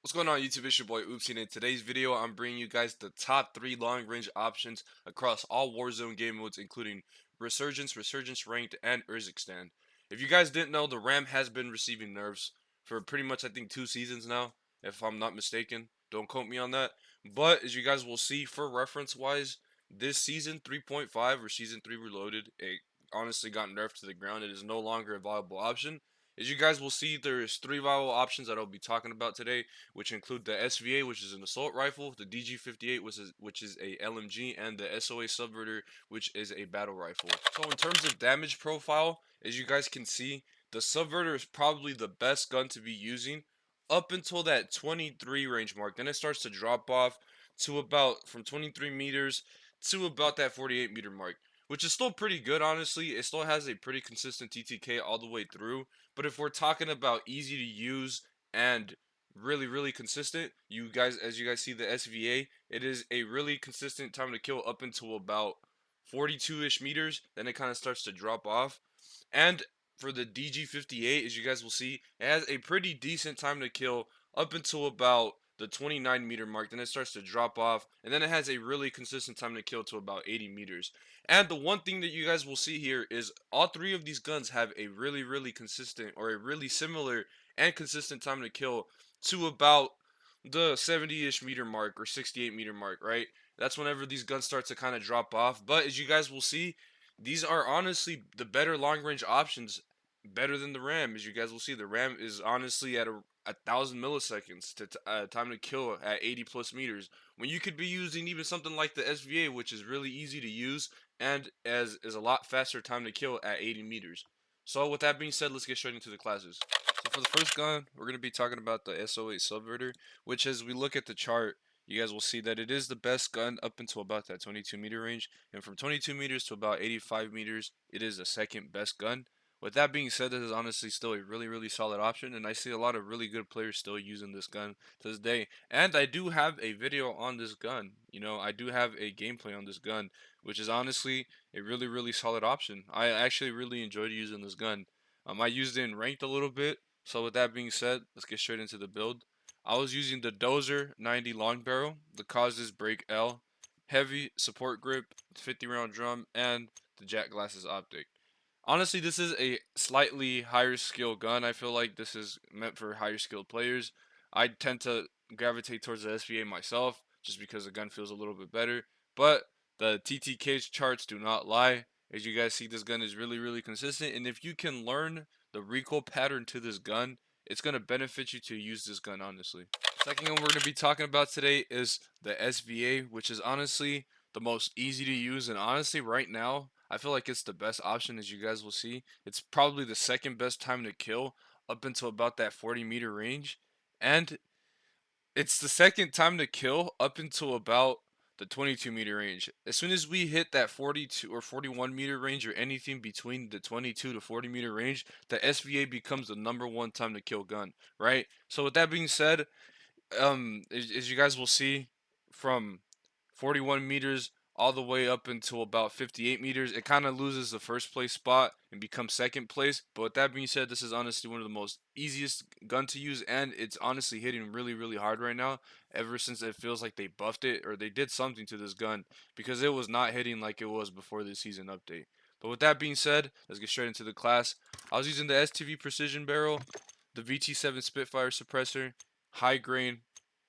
What's going on YouTube? It's your boy Oopsie, and in today's video I'm bringing you guys the top 3 long range options across all Warzone game modes including Resurgence, Resurgence Ranked, and Urzikstan. If you guys didn't know, the RAM has been receiving nerfs for pretty much I think 2 seasons now, if I'm not mistaken. Don't quote me on that. But as you guys will see, for reference wise, this season 3.5 or season 3 Reloaded, it honestly got nerfed to the ground. It is no longer a viable option. As you guys will see, there's 3 viable options that I'll be talking about today, which include the SVA, which is an assault rifle, the DG58, which is a LMG, and the SOA subverter, which is a battle rifle. So in terms of damage profile, as you guys can see, the subverter is probably the best gun to be using up until that 23 range mark. Then it starts to drop off to about from 23 meters to about that 48-meter mark, which is still pretty good, honestly. It still has a pretty consistent TTK all the way through. But if we're talking about easy to use and really consistent, as you guys see the SVA, it is a really consistent time to kill up until about 42-ish meters. Then it kind of starts to drop off. And for the DG58, as you guys will see, it has a pretty decent time to kill up until about the 29-meter mark. Then it starts to drop off, and then it has a really consistent time to kill to about 80 meters. And the one thing that you guys will see here is all 3 of these guns have a really consistent, or a really similar and consistent time to kill to about the 70-ish meter mark or 68-meter mark, right? That's whenever these guns start to kind of drop off. But as you guys will see, these are honestly the better long range options, better than the RAM. As you guys will see, the RAM is honestly at a thousand milliseconds to time to kill at 80 plus meters, when you could be using even something like the SVA, which is really easy to use and as is a lot faster time to kill at 80 meters. So with that being said, let's get straight into the classes. So for the first gun, we're going to be talking about the SO8 Subverter, which as we look at the chart, you guys will see that it is the best gun up until about that 22 meter range, and from 22 meters to about 85 meters, it is the second best gun. With that being said, this is honestly still a really solid option, and I see a lot of really good players still using this gun to this day. And I do have a video on this gun. I do have a gameplay on this gun, which is honestly a really solid option. I actually really enjoyed using this gun. I used it in ranked a little bit. So with that being said, let's get straight into the build. I was using the Dozer 90 long barrel, the Causes Break L, heavy support grip, 50 round drum, and the Jack Glasses optic. Honestly, this is a slightly higher skill gun. I feel like this is meant for higher skilled players. I tend to gravitate towards the SVA myself, just because the gun feels a little bit better. But the TTK charts do not lie. As you guys see, this gun is really consistent, and if you can learn the recoil pattern to this gun, it's going to benefit you to use this gun, honestly. Second gun we're going to be talking about today is the SVA, which is honestly the most easy to use, and honestly right now I feel like it's the best option. As you guys will see, it's probably the second best time to kill up until about that 40-meter range, and it's the second time to kill up until about the 22-meter range. As soon as we hit that 42 or 41-meter range, or anything between the 22 to 40-meter range, the SVA becomes the #1 time to kill gun, right? So with that being said, as you guys will see, from 41 meters all the way up until about 58 meters, it kind of loses the first place spot and becomes second place. But with that being said, this is honestly one of the most easiest gun to use, and it's honestly hitting really hard right now, ever since it feels like they buffed it, or they did something to this gun, because it was not hitting like it was before the season update. But with that being said, let's get straight into the class. I was using the STV Precision Barrel, the VT7 Spitfire suppressor, high grain,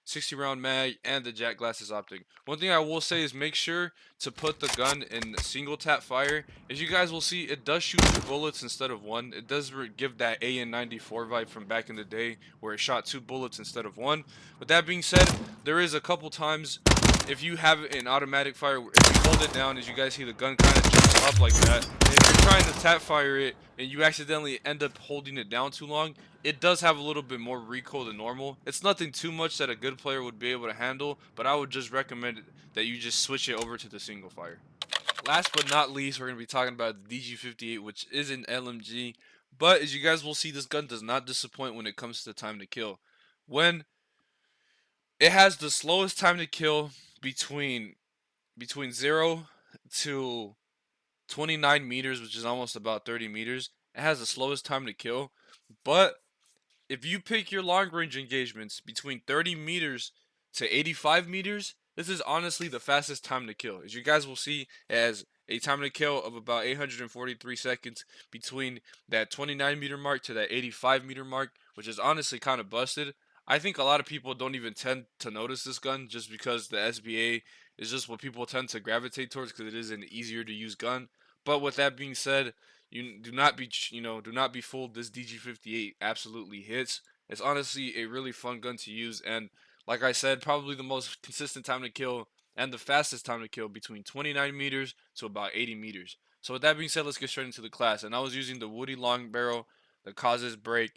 60 round mag, and the Jack Glasses optic. One thing I will say is make sure to put the gun in single tap fire. As you guys will see, it does shoot 2 bullets instead of 1. It does give that AN94 vibe from back in the day, where it shot 2 bullets instead of 1. With that being said, there is a couple times, if you have an automatic fire, if you hold it down, as you guys see, the gun kind of jumps up like that. And if you're trying to tap fire it and you accidentally end up holding it down too long, it does have a little bit more recoil than normal. It's nothing too much that a good player would be able to handle, but I would just recommend that you just switch it over to the single fire. Last but not least, we're going to be talking about the DG58, which is an LMG. But as you guys will see, this gun does not disappoint when it comes to time to kill. When it has the slowest time to kill between 0 to 29 meters, which is almost about 30 meters. It has the slowest time to kill, but if you pick your long range engagements between 30 meters to 85 meters, this is honestly the fastest time to kill. As you guys will see, it has a time to kill of about 843 seconds between that 29-meter mark to that 85-meter mark, which is honestly kind of busted. I think a lot of people don't even tend to notice this gun just because the SBA is just what people tend to gravitate towards because it is an easier to use gun. But with that being said, you do not be do not be fooled. This DG58 absolutely hits. It's honestly a really fun gun to use, and like I said, probably the most consistent time to kill and the fastest time to kill between 29 meters to about 80 meters. So with that being said, let's get straight into the class. And I was using the Woody long barrel, the causes break,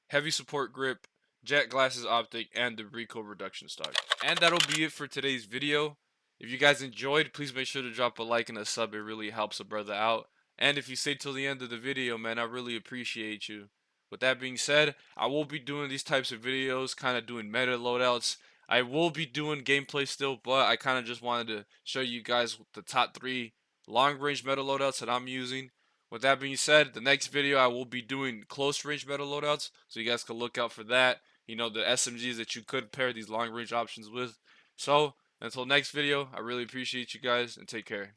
heavy support grip, jet glasses optic, and the recoil reduction stock. And that'll be it for today's video. If you guys enjoyed, please make sure to drop a like and a sub. It really helps a brother out. And if you stay till the end of the video, man, I really appreciate you. With that being said, I will be doing these types of videos, kind of doing meta loadouts. I will be doing gameplay still, but I kind of just wanted to show you guys the top 3 long range meta loadouts that I'm using. With that being said, the next video I will be doing close range meta loadouts, so you guys can look out for that. You know, the SMGs that you could pair these long range options with. So, until next video, I really appreciate you guys and take care.